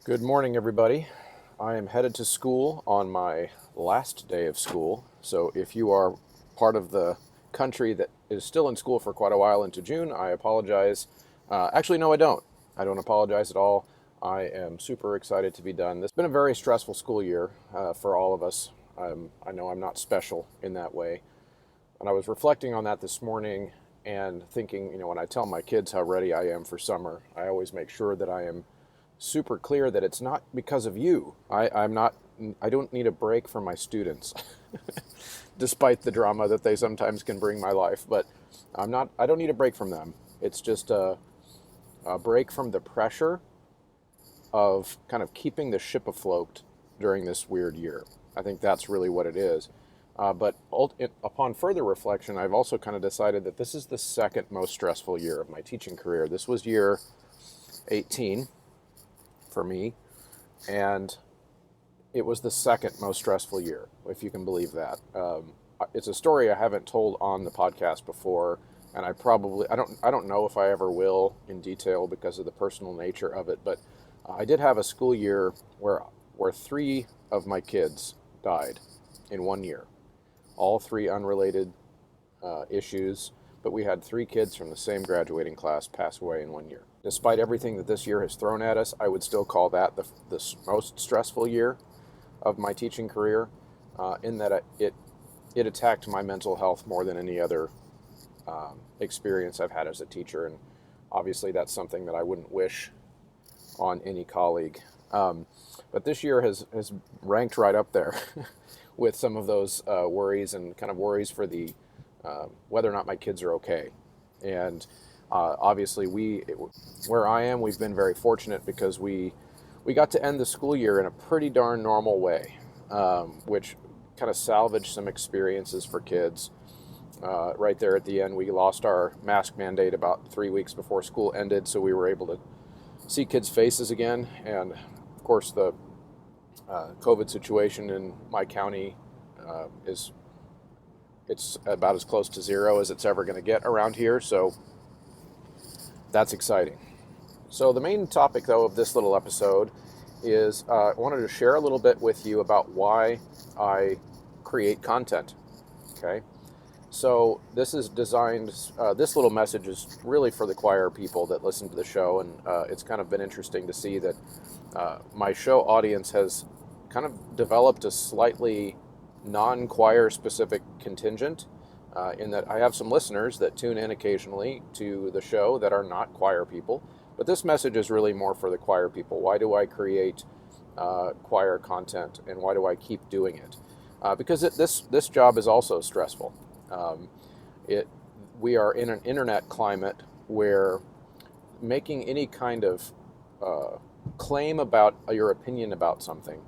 Good morning, everybody. I am headed to school on my last day of school. So if you are part of the country that is still in school for quite a while into June, I apologize. Actually, no, I don't. I don't apologize at all. I am super excited to be done. This has been a very stressful school year for all of us. I know I'm not special in that way. And I was reflecting on that this morning and thinking, when I tell my kids how ready I am for summer, I always make sure that I am super clear that it's not because of you. I don't need a break from my students, despite the drama that they sometimes can bring my life. But I don't need a break from them. It's just a break from the pressure of kind of keeping the ship afloat during this weird year. I think that's really what it is. But upon further reflection, I've also kind of decided that this is the second most stressful year of my teaching career. This was year 18 for me, and it was the second most stressful year, if you can believe that. It's a story I haven't told on the podcast before, and I don't know if I ever will in detail because of the personal nature of it. But I did have a school year where three of my kids died in 1 year, all three unrelated issues. But we had three kids from the same graduating class pass away in 1 year. Despite everything that this year has thrown at us, I would still call that the most stressful year of my teaching career, in that it attacked my mental health more than any other experience I've had as a teacher. And obviously that's something that I wouldn't wish on any colleague. But this year has ranked right up there with some of those worries and kind of worries for the whether or not my kids are okay. And obviously where I am, we've been very fortunate because we got to end the school year in a pretty darn normal way, which kind of salvaged some experiences for kids. Right there at the end, we lost our mask mandate about 3 weeks before school ended, so we were able to see kids' faces again. And of course, the COVID situation in my county it's about as close to zero as it's ever going to get around here, so that's exciting. So the main topic, though, of this little episode is I wanted to share a little bit with you about why I create content. Okay, so this is designed. This little message is really for the choir people that listen to the show, and it's kind of been interesting to see that my show audience has kind of developed a slightly non-choir specific contingent, in that I have some listeners that tune in occasionally to the show that are not choir people. But this message is really more for the choir people. Why do I create choir content, and why do I keep doing it? Because this job is also stressful. We are in an internet climate where making any kind of claim about your opinion about something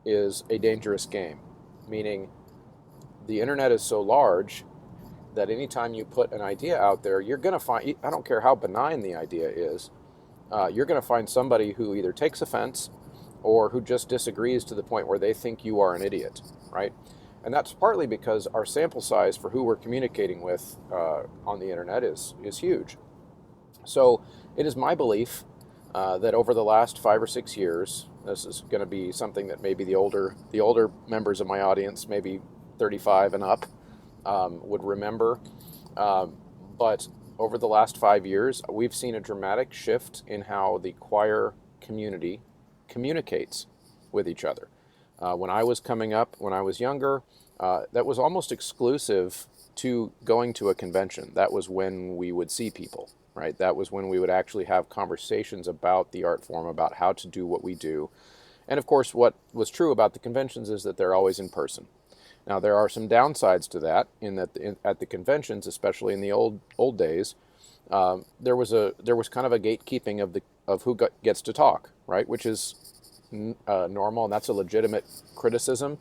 is a dangerous game. Meaning, the internet is so large that anytime you put an idea out there, you're going to find, I don't care how benign the idea is, you're going to find somebody who either takes offense or who just disagrees to the point where they think you are an idiot, right? And that's partly because our sample size for who we're communicating with on the internet is huge. So it is my belief that over the last 5 or 6 years, this is going to be something that maybe the older members of my audience, maybe 35 and up, would remember. But over the last 5 years, we've seen a dramatic shift in how the choir community communicates with each other. When I was coming up, when I was younger, that was almost exclusive to going to a convention. That was when we would see people, right? That was when we would actually have conversations about the art form, about how to do what we do. And of course, what was true about the conventions is that they're always in person. Now, there are some downsides to that, in that at the conventions, especially in the old days, there was kind of a gatekeeping of who gets to talk, right? Which is normal, and that's a legitimate criticism.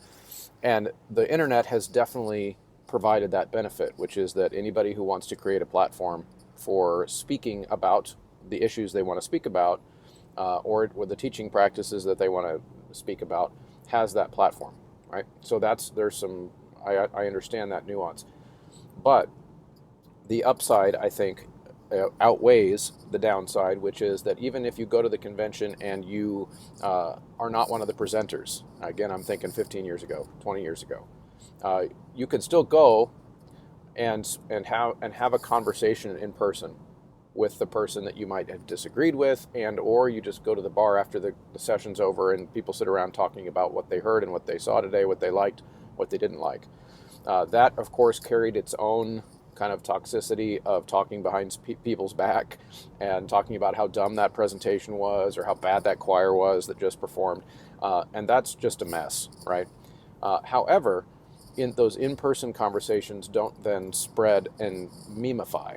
And the internet has definitely provided that benefit, which is that anybody who wants to create a platform for speaking about the issues they want to speak about, or the teaching practices that they want to speak about, has that platform, right? So I understand that nuance. But the upside, I think, outweighs the downside, which is that even if you go to the convention and you are not one of the presenters, again, I'm thinking 15 years ago, 20 years ago, you can still go and have a conversation in person with the person that you might have disagreed with, and or you just go to the bar after the session's over and people sit around talking about what they heard and what they saw today, what they liked, what they didn't like. That, of course, carried its own kind of toxicity of talking behind people's back and talking about how dumb that presentation was or how bad that choir was that just performed. And that's just a mess, right? However, in those in-person conversations don't then spread and memify.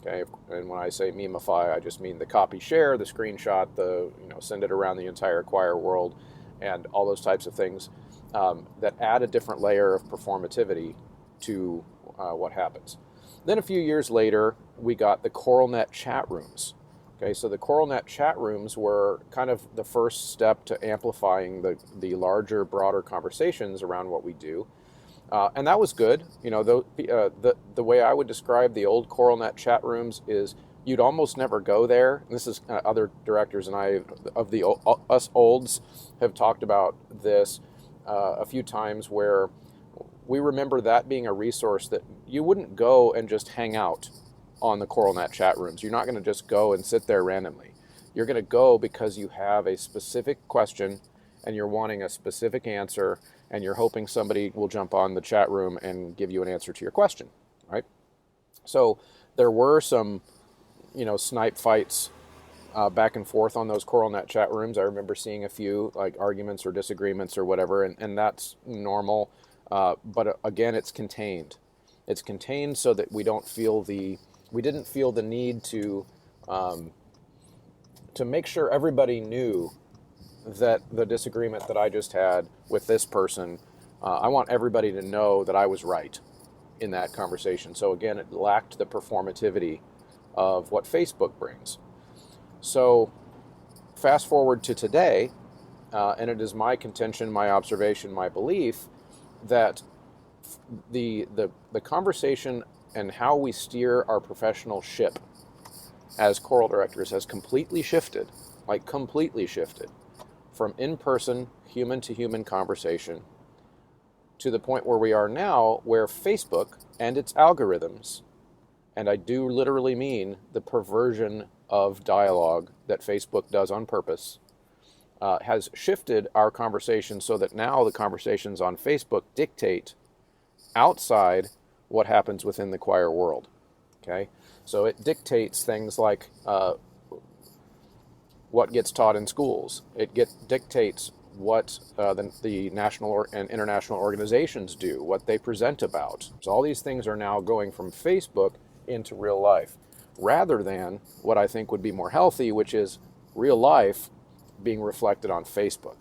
Okay, and when I say memify, I just mean the copy share, the screenshot, the send it around the entire choir world, and all those types of things that add a different layer of performativity to what happens. Then a few years later, we got the CoralNet chat rooms. Okay, so the CoralNet chat rooms were kind of the first step to amplifying the larger, broader conversations around what we do. And that was good. The way I would describe the old CoralNet chat rooms is you'd almost never go there. This is other directors and I of us olds have talked about this a few times, where we remember that being a resource that you wouldn't go and just hang out on the CoralNet chat rooms. You're not going to just go and sit there randomly. You're going to go because you have a specific question and you're wanting a specific answer, and you're hoping somebody will jump on the chat room and give you an answer to your question, right? So there were some, snipe fights back and forth on those CoralNet chat rooms. I remember seeing a few like arguments or disagreements or whatever, and that's normal. But again, it's contained. It's contained so that we didn't feel the need to make sure everybody knew that the disagreement that I just had with this person, I want everybody to know that I was right in that conversation. So again, it lacked the performativity of what Facebook brings. So fast forward to today, and it is my contention, my observation, my belief that the conversation and how we steer our professional ship as choral directors has completely shifted from in-person, human-to-human conversation to the point where we are now, where Facebook and its algorithms, and I do literally mean the perversion of dialogue that Facebook does on purpose, has shifted our conversation so that now the conversations on Facebook dictate outside what happens within the choir world. Okay, so it dictates things like what gets taught in schools. It dictates what the national and international organizations do, what they present about. So all these things are now going from Facebook into real life, rather than what I think would be more healthy, which is real life being reflected on Facebook.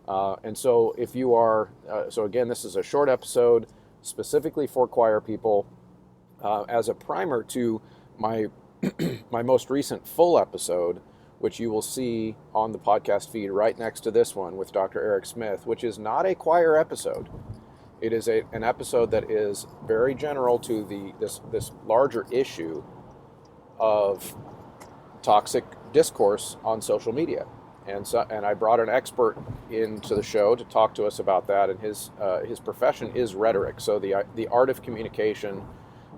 And so if you are, so again, this is a short episode specifically for choir people as a primer to my my most recent full episode, which you will see on the podcast feed right next to this one with Dr. Eric Smith, which is not a choir episode. It is an episode that is very general to this larger issue of toxic discourse on social media. And I brought an expert into the show to talk to us about that, and his profession is rhetoric. So the art of communication,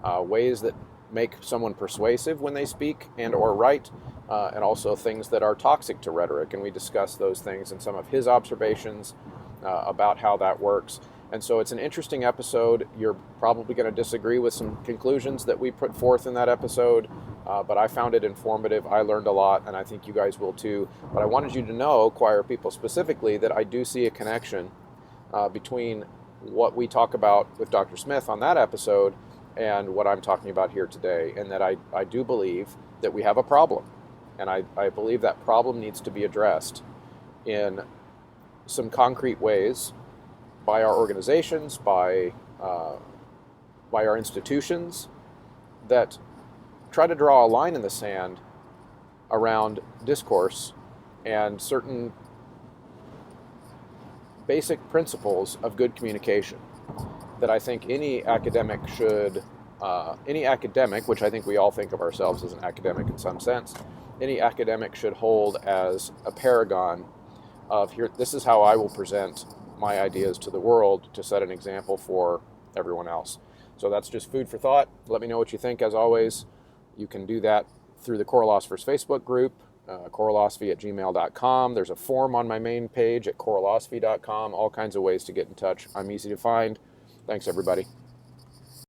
ways that make someone persuasive when they speak and or write, and also things that are toxic to rhetoric. And we discuss those things and some of his observations about how that works. And so it's an interesting episode. You're probably going to disagree with some conclusions that we put forth in that episode, but I found it informative. I learned a lot, and I think you guys will too. But I wanted you to know, choir people specifically, that I do see a connection between what we talk about with Dr. Smith on that episode and what I'm talking about here today, and that I do believe that we have a problem. And I believe that problem needs to be addressed in some concrete ways by our organizations, by our institutions, that try to draw a line in the sand around discourse and certain basic principles of good communication that I think any academic should any academic, which I think we all think of ourselves as an academic in some sense, any academic should hold as a paragon of here, this is how I will present my ideas to the world to set an example for everyone else. So that's just food for thought. Let me know what you think. As always, you can do that through the Choralosophers Facebook group, choralosophy@gmail.com. There's a form on my main page at choralosophy.com. All kinds of ways to get in touch. I'm easy to find. Thanks, everybody.